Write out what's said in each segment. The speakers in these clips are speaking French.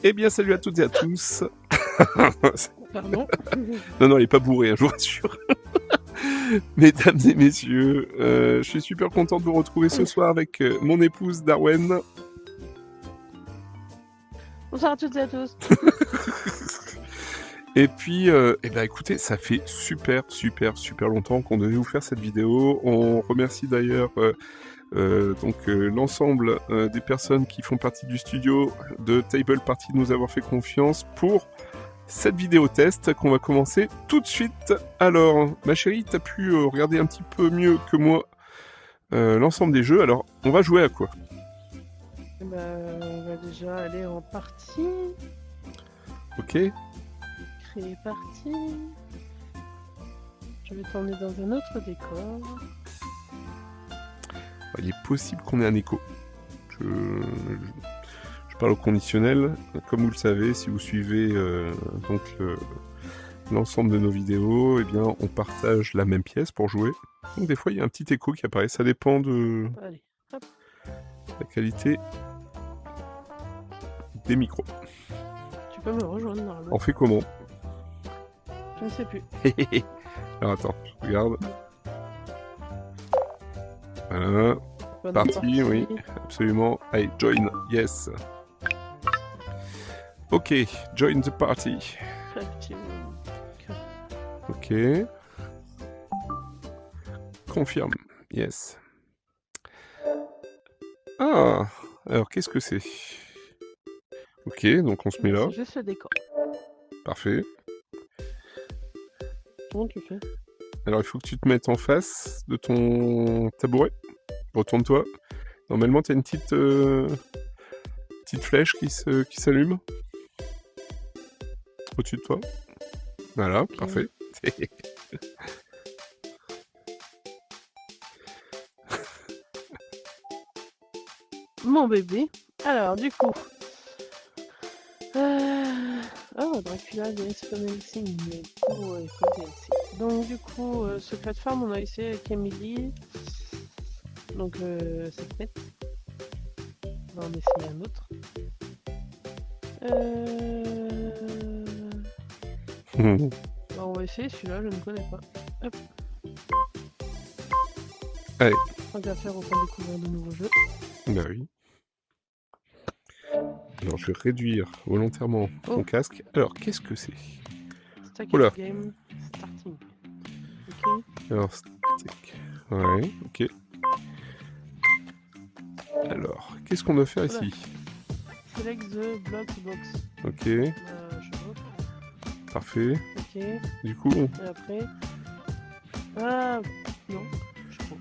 Eh bien, salut à toutes et à tous. Pardon. Non, elle est pas bourrée, hein, je vous rassure. Mesdames et messieurs, je suis super content de vous retrouver ce soir avec mon épouse Darwen. Bonsoir à toutes et à tous. Et puis, eh ben, écoutez, ça fait super longtemps qu'on devait vous faire cette vidéo. On remercie d'ailleurs l'ensemble des personnes qui font partie du studio de Table Party de nous avoir fait confiance pour cette vidéo test qu'on va commencer tout de suite. Alors, ma chérie, t'as pu regarder un petit peu mieux que moi l'ensemble des jeux. Alors, on va jouer à quoi? On va déjà aller en partie. Ok. Créer partie. Je vais t'emmener dans un autre décor. Il est possible qu'on ait un écho. Je parle au conditionnel. Comme vous le savez, si vous suivez l'ensemble de nos vidéos, eh bien, on partage la même pièce pour jouer. Donc des fois, il y a un petit écho qui apparaît. Ça dépend de Allez, hop. la qualité des micros. Tu peux me rejoindre normalement. On fait comment? Je ne sais plus. Alors attends, je regarde. Voilà. Bonne Parti, oui, absolument. Allez, join, yes. Ok, join the party. Ok. Confirme, yes. Ah, alors qu'est-ce que c'est? Ok, donc on se met là. C'est juste le décor. Parfait. Comment tu fais? Alors il faut que tu te mettes en face de ton tabouret. Retourne-toi. Normalement, tu as une petite flèche qui s'allume au-dessus de toi. Voilà, okay. Parfait. Mon bébé. Alors, du coup... Oh, Dracula, DLC DLC, mais ouais, DLC. Donc, du coup, Secret Farm, on a essayé avec Emily. Donc, c'est fait. On va en essayer un autre. Bah, on va essayer celui-là, je ne connais pas. Hop. Allez. Tant qu'à faire, autant découvrir de nouveaux jeux. Bah oui. Alors, je vais réduire volontairement ton casque. Alors, qu'est-ce que c'est? Oula. Game starting. Ok. Alors, stack. Ouais, ok. Alors, qu'est-ce qu'on doit faire ici? Select the block box. Ok. Parfait. Ok. Du coup... Et après... Ah, non. Je crois.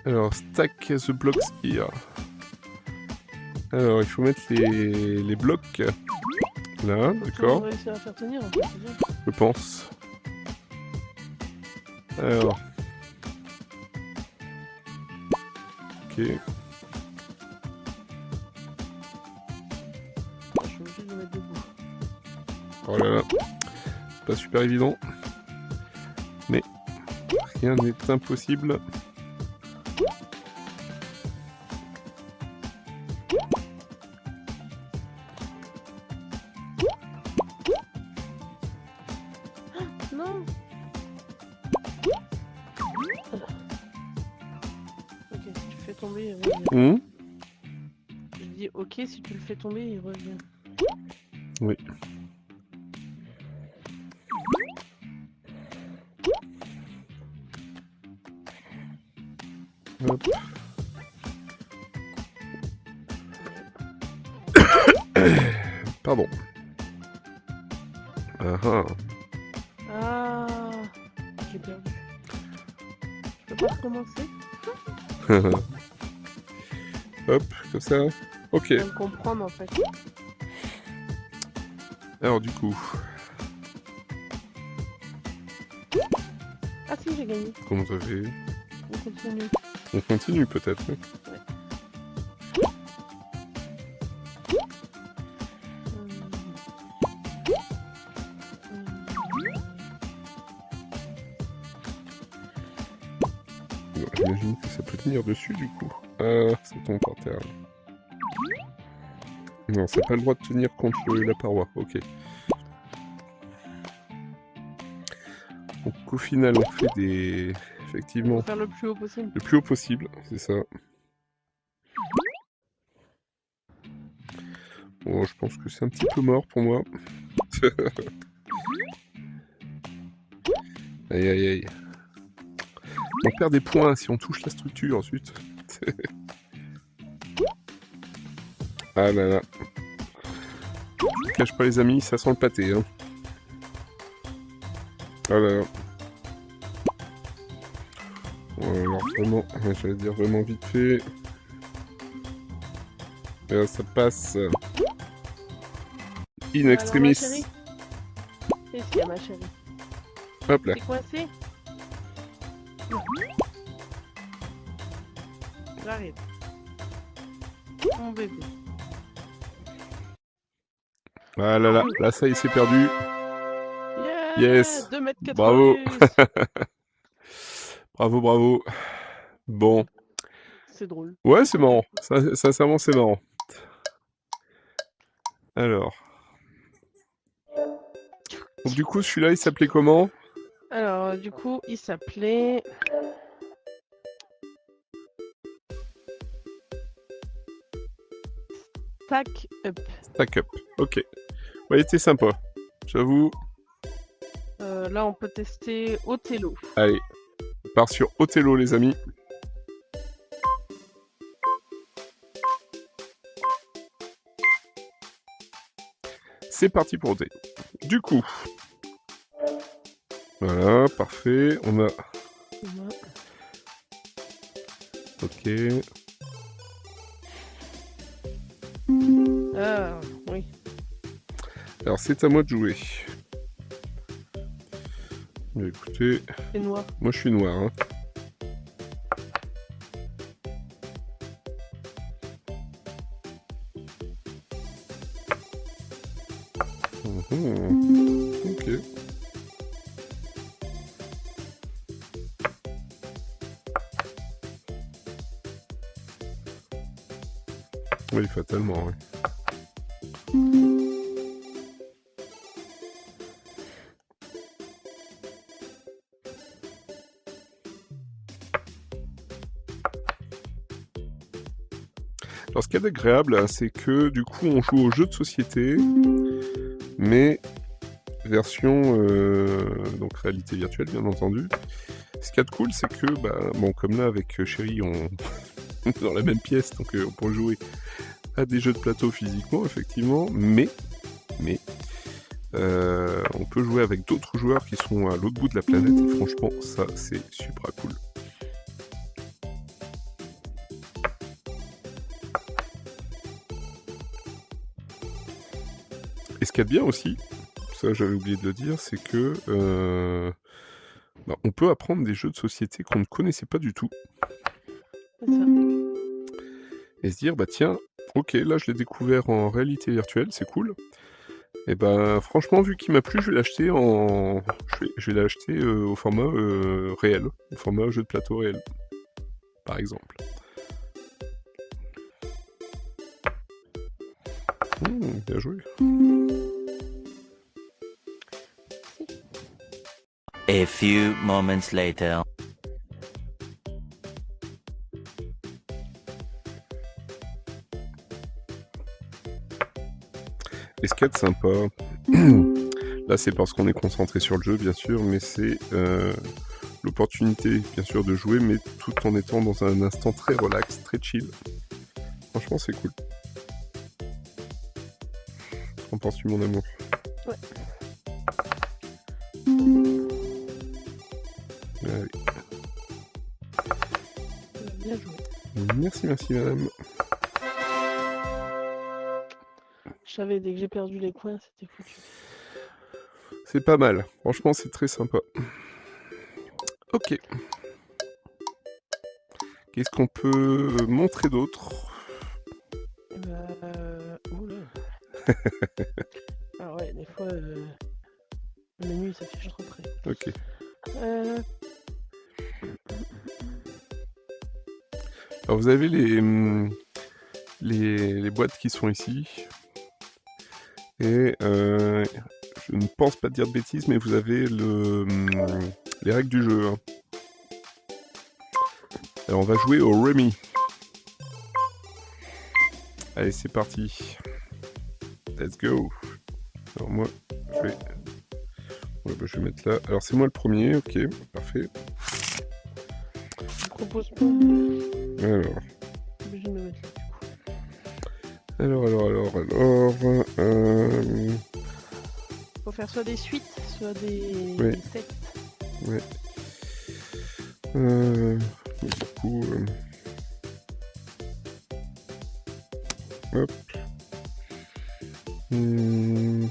Alors, stack the blocks here. Alors, il faut mettre les blocs là, d'accord. On va réussir à faire tenir, en fait, je pense. Alors. Ok. Je suis obligé de le mettre debout. Oh là là. C'est pas super évident. Mais rien n'est impossible. Non. Ok, si tu fais tomber, il revient. Je dis ok, si tu le fais tomber, il revient. Oui. Hop. Pardon. Ah, j'ai perdu. Je peux pas recommencer? Hop, comme ça. Ok. Je viens de comprendre en fait. Alors du coup. Ah si, j'ai gagné. Comment ça fait? On continue. On continue peut-être, oui. Ouais. J'imagine que ça peut tenir dessus du coup. Ça tombe par terre. Non, ça n'a pas le droit de tenir contre la paroi. Ok. Donc au final, on fait des... Effectivement, Faire le plus haut possible. le plus haut possible, c'est ça. Bon, je pense que c'est un petit peu mort pour moi. Aïe aïe aïe. On perd des points si on touche la structure ensuite. Ah là là. Je vous cache pas les amis, ça sent le pâté. Hein. Ah là là. Alors vraiment, j'allais dire vraiment vite fait. Et là, ça passe. In extremis. Alors, ma chérie, qu'est-ce qu'il y a, ma chérie? Hop là. T'es coincé? J'arrive. Mon bébé. Ah là là, là ça y est, c'est perdu. Yeah, Yes. 2,90 m. Bravo. Bravo, bravo. Bon. C'est drôle. Ouais, c'est marrant. Sincèrement, c'est marrant. Alors. Donc du coup, celui-là, il s'appelait comment? Alors, du coup, il s'appelait... Stack Up. Stack Up. Ok. Ouais, il était sympa. J'avoue. Là, on peut tester Othello. Allez. On part sur Othello, les amis. C'est parti pour Othello. Du coup. Voilà, parfait. On a... Ok. Ah, oui. Alors, c'est à moi de jouer. Mais écoutez... C'est noir. Moi, je suis noir. Hein. Ok. Oui, fatalement, oui. Alors, ce qu'il y a d'agréable, c'est que du coup, on joue au jeu de société, mais version donc réalité virtuelle, bien entendu. Ce qu'il y a de cool, c'est que, bah, bon, comme là, avec Chéri, on est dans la même pièce, donc on peut jouer à des jeux de plateau physiquement, effectivement, mais on peut jouer avec d'autres joueurs qui sont à l'autre bout de la planète, et franchement, ça, c'est super cool. Et ce qu'il y a de bien aussi, ça j'avais oublié de le dire, c'est que on peut apprendre des jeux de société qu'on ne connaissait pas du tout. C'est ça. Et se dire, bah tiens, ok, là je l'ai découvert en réalité virtuelle, c'est cool. Et ben franchement, vu qu'il m'a plu, je vais l'acheter en... Je vais l'acheter au format réel, au format jeu de plateau réel, par exemple. Bien joué. A few moments later. Et ce qu'il y a de sympa, là c'est parce qu'on est concentré sur le jeu bien sûr, mais c'est l'opportunité bien sûr de jouer, mais tout en étant dans un instant très relax, très chill. Franchement c'est cool. Qu'en penses-tu mon amour? Ouais. Allez. Bien joué. Merci madame. Je savais, dès que j'ai perdu les coins, c'était foutu. C'est pas mal, franchement c'est très sympa. Ok. Qu'est-ce qu'on peut montrer d'autre? Oula. Ah ouais, des fois, le menu s'affiche trop près. Ok. Alors vous avez les boîtes qui sont ici. Et je ne pense pas dire de bêtises, mais vous avez les règles du jeu. Hein. Alors on va jouer au Rummy. Allez, c'est parti. Let's go. Alors moi, je vais... Ouais, bah, je vais mettre là. Alors c'est moi le premier, ok, parfait. Je propose pas. Alors, Je suis obligé de me mettre là. alors... Faut faire soit des suites, soit des Oui. sets. Ouais. Du coup... Hop. Non,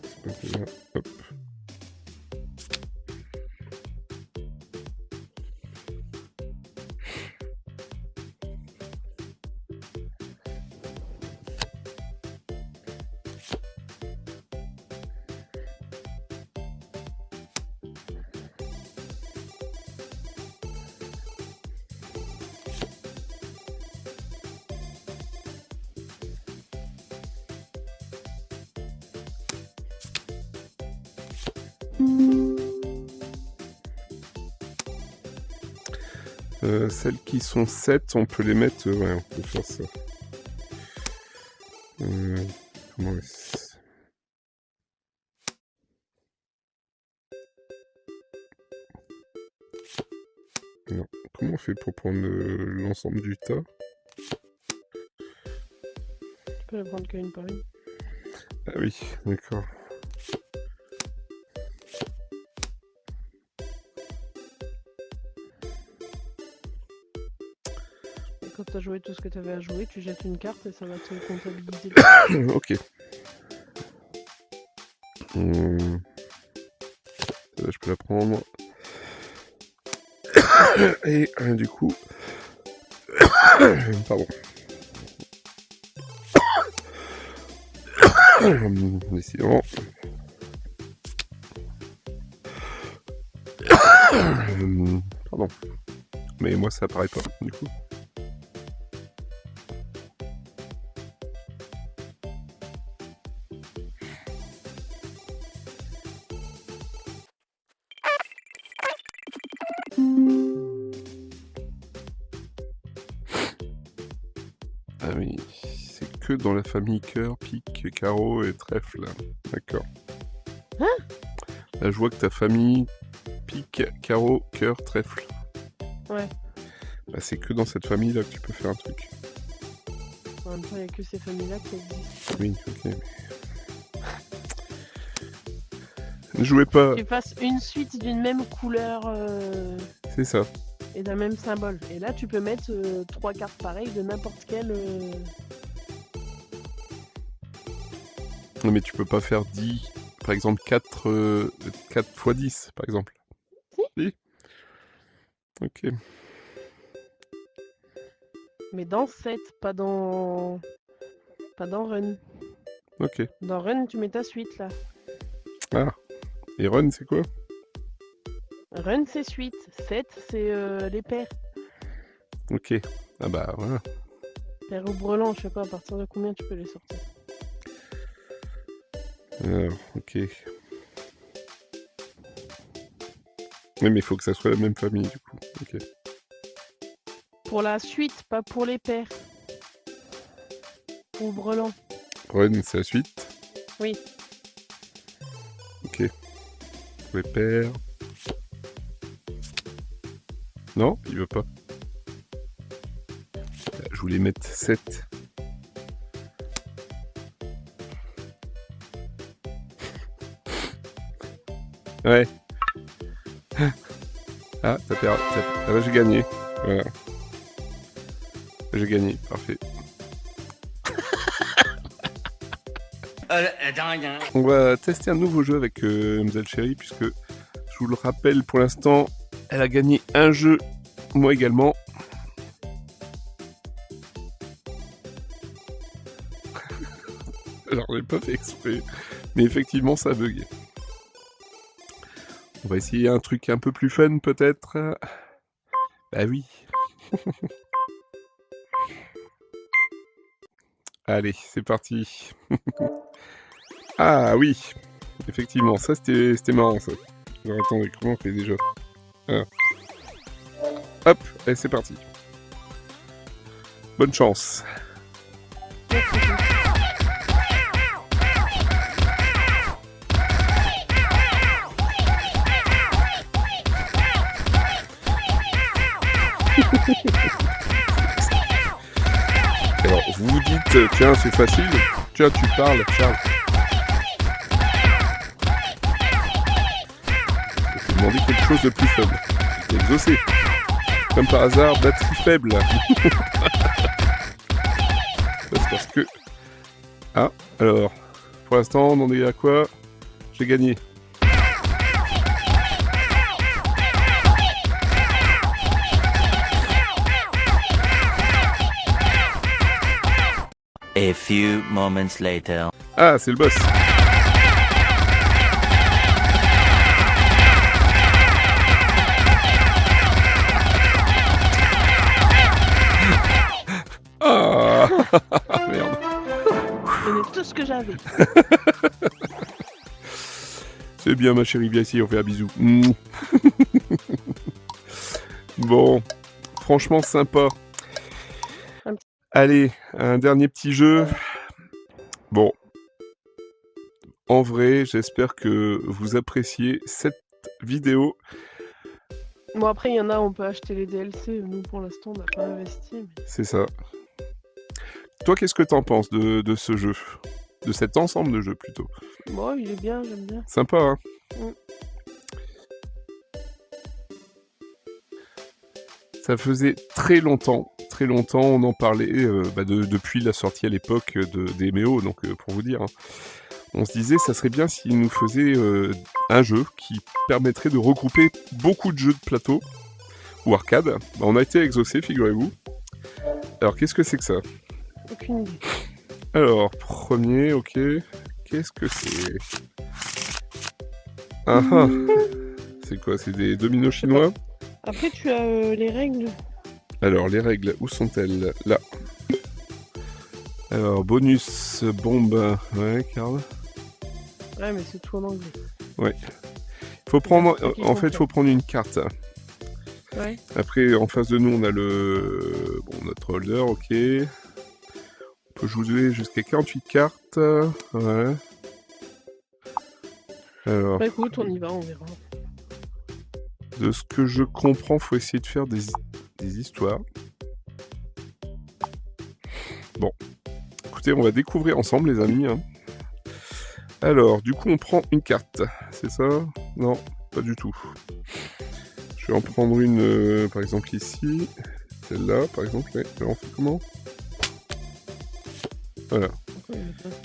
c'est pas celui-là. Hop. Celles qui sont 7, on peut les mettre... ouais, on peut faire ça. Comment est-ce... Non. Comment on fait pour prendre l'ensemble du tas? Tu peux la prendre qu'une par une. Ah oui, d'accord. Et quand tu as joué tout ce que tu avais à jouer, tu jettes une carte et ça va te comptabiliser. Ok. Là, je peux la prendre. Et du coup... Pardon. Décidément. Pardon. Mais moi, ça apparaît pas, du coup. Ah oui, c'est que dans la famille cœur, pique, carreau et trèfle. D'accord. Hein? Là, je vois que ta famille pique, carreau, cœur, trèfle. Ouais. Bah, c'est que dans cette famille-là que tu peux faire un truc. En même temps, il n'y a que ces familles-là qui existent. Oui, ok. Ne jouez pas. Tu fasses une suite d'une même couleur C'est ça. et d'un même symbole. Et là, tu peux mettre 3 cartes pareilles de n'importe quel... Non, mais tu peux pas faire 10, par exemple 4 x 10, par exemple. Si. Ok. Mais dans set, pas dans run. Ok. Dans run, tu mets ta suite là. Ah. Et run, c'est quoi? Run, c'est suite. Set, c'est les paires. Ok. Ah bah voilà. Paires ou brelan, je sais pas à partir de combien tu peux les sortir. Alors, ok. Oui, mais il faut que ça soit la même famille, du coup. Ok. Pour la suite, pas pour les paires. Ou brelan. Run, c'est la suite. Oui. Ok. Pour les paires. Non, il veut pas. Je voulais mettre 7. Ouais. Ah, t'as perdu. Ah bah, j'ai gagné. Voilà. J'ai gagné, parfait. On va tester un nouveau jeu avec Mzal Chéri, puisque je vous le rappelle, pour l'instant, elle a gagné un jeu, moi également. Alors, j'ai pas fait exprès, mais effectivement, ça a bugué. On va essayer un truc un peu plus fun, peut-être. Bah oui. Allez, c'est parti. Ah oui, effectivement, ça c'était marrant ça. Alors attendez, comment on fait déjà? Ah. Hop, et c'est parti. Bonne chance. Alors, vous vous dites, tiens, c'est facile. Tiens, tu parles, Charles. Je vais demander quelque chose de plus faible. J'ai exaucé. Comme par hasard, batterie faible. C'est parce que... Ah, alors, pour l'instant, on en est à quoi? J'ai gagné. A few moments later. Ah, c'est le boss. Ah merde. Je donnais tout ce que j'avais. C'est bien ma chérie, viens ici, on fait un bisou. Bon, franchement sympa. Allez, un dernier petit jeu. Bon, en vrai, j'espère que vous appréciez cette vidéo. Bon, après, il y en a, on peut acheter les DLC. Nous, pour l'instant, on n'a pas investi. Mais... C'est ça. Toi, qu'est-ce que t'en penses de ce jeu? De cet ensemble de jeux, plutôt. Bon, il est bien, j'aime bien. Sympa, hein? Ça faisait très longtemps, on en parlait depuis la sortie à l'époque des MEO, donc pour vous dire. Hein. On se disait, ça serait bien s'ils nous faisaient un jeu qui permettrait de regrouper beaucoup de jeux de plateau ou arcade. Bah, on a été exaucé, figurez-vous. Alors, qu'est-ce que c'est que ça? Aucune idée. Alors, premier, ok. Qu'est-ce que c'est? Ah ah. C'est quoi? C'est des dominos chinois? Après, tu as les règles. Alors, les règles, où sont-elles? Là. Alors, bonus, bombe. Ouais, Karl. Ouais, mais c'est tout en anglais. Ouais. Faut prendre... En fait, il faut prendre une carte. Ouais. Après, en face de nous, on a le... Bon, notre holder, ok. On peut jouer jusqu'à 48 cartes. Ouais. Alors... Bah écoute, on y va, on verra. De ce que je comprends, faut essayer de faire des histoires. Bon. Écoutez, on va découvrir ensemble, les amis. Hein. Alors, du coup, on prend une carte. C'est ça? Non, pas du tout. Je vais en prendre une, par exemple, ici. Celle-là, par exemple. Ouais. Alors, on fait comment? Voilà.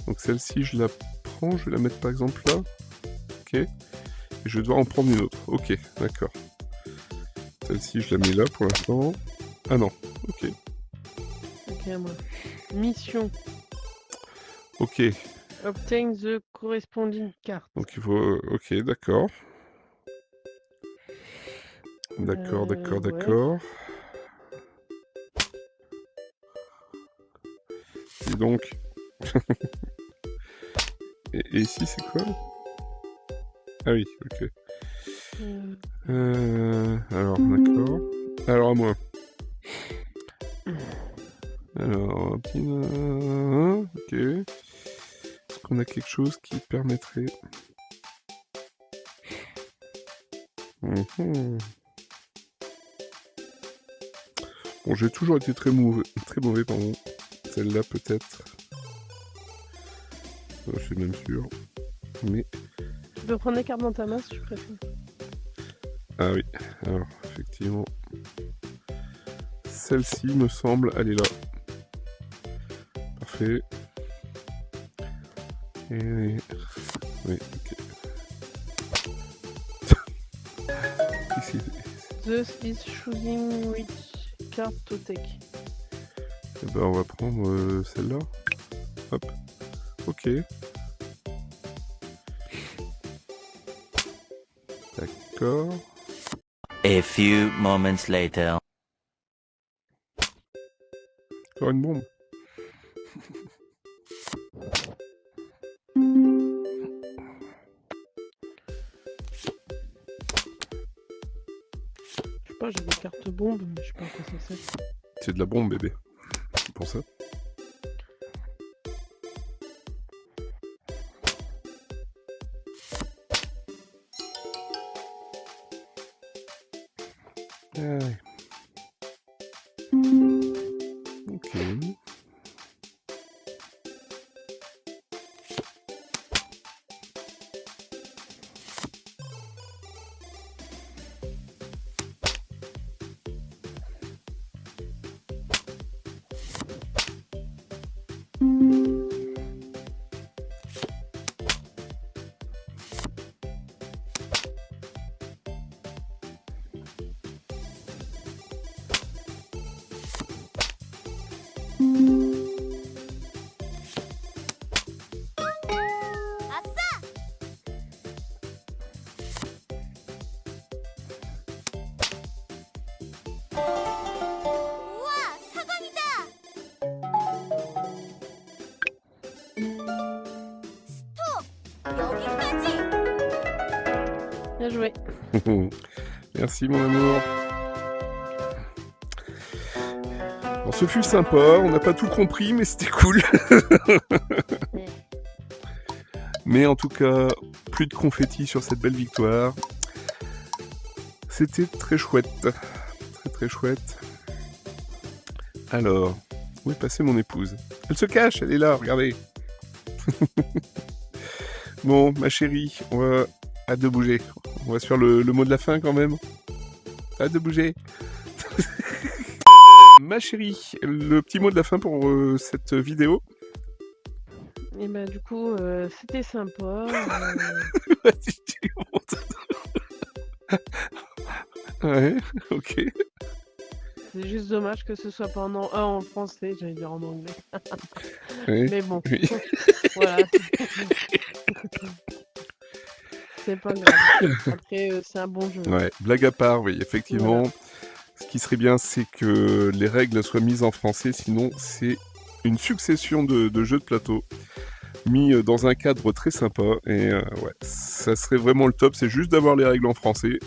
Donc, celle-ci, je la prends. Je vais la mettre, par exemple, là. Ok. Et je vais devoir en prendre une autre. Ok, d'accord. Celle-ci, je la mets là, pour l'instant. Ah non, ok. Ok, moi. Mission. Ok. Obtain the corresponding card. Donc il faut... Ok, d'accord. D'accord. Ouais. Et donc... et ici, c'est quoi? Ah oui, ok. Alors, d'accord. Alors, à moi. Alors, ok. Est-ce qu'on a quelque chose qui permettrait... Bon, j'ai toujours été très mauvais, pardon. Celle-là, peut-être. Je suis même sûr. Mais... Tu peux prendre les cartes dans ta main si tu préfères. Ah oui, alors, effectivement. Celle-ci, me semble, elle est là. Parfait. Et... Oui, ok. Ici. This is choosing which card to take. Eh ben, on va prendre celle-là. Hop. Ok. D'accord. A few moments later. Encore une bombe. pas, j'ai des cartes bombes, mais je sais pas à quoi ça sert. C'est de la bombe, bébé. C'est pour ça. Ouais. Ok. 우와, 사과이다. 스톱. 여기까지. Bien joué. Merci mon amour. Bon, ce fut sympa, on n'a pas tout compris, mais c'était cool. Mais en tout cas, plus de confettis sur cette belle victoire. C'était très chouette. Très très chouette. Alors, où est passée mon épouse? Elle se cache, elle est là, regardez. Bon, ma chérie, on va... Hâte de bouger. On va se faire le mot de la fin quand même. Hâte de bouger. Ma chérie, le petit mot de la fin pour cette vidéo. Et bah du coup, c'était sympa. Vas-y, tu montes. Ouais, ok. C'est juste dommage que ce soit pas en français, j'allais dire en anglais. Oui. Mais bon, Oui. voilà. C'est pas grave. Après, c'est un bon jeu. Ouais, blague à part, oui, effectivement. Voilà. Ce qui serait bien, c'est que les règles soient mises en français, sinon c'est une succession de jeux de plateau mis dans un cadre très sympa. Et ouais, ça serait vraiment le top, c'est juste d'avoir les règles en français.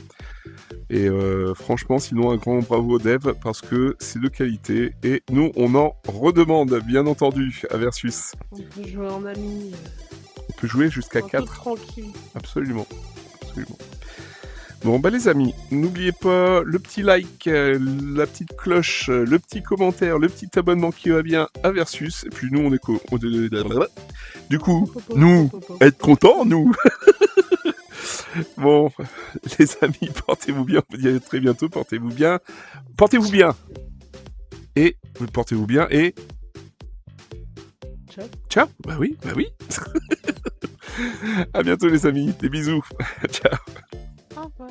Et franchement, sinon, un grand bravo aux devs, parce que c'est de qualité. Et nous, on en redemande, bien entendu, à Versus. On peut jouer en ami. On peut jouer jusqu'à En toute 4. tranquille. Absolument. Absolument. Bon, bah les amis, n'oubliez pas le petit like, la petite cloche, le petit commentaire, le petit abonnement qui va bien à Versus. Et puis nous, on est du coup, nous, être contents, nous. Bon, les amis, portez-vous bien. On vous dit à très bientôt. Portez-vous bien. Portez-vous bien. Et portez-vous bien et Ciao. ciao. Bah oui, bah oui. À bientôt les amis. Des bisous. Ciao. Au revoir.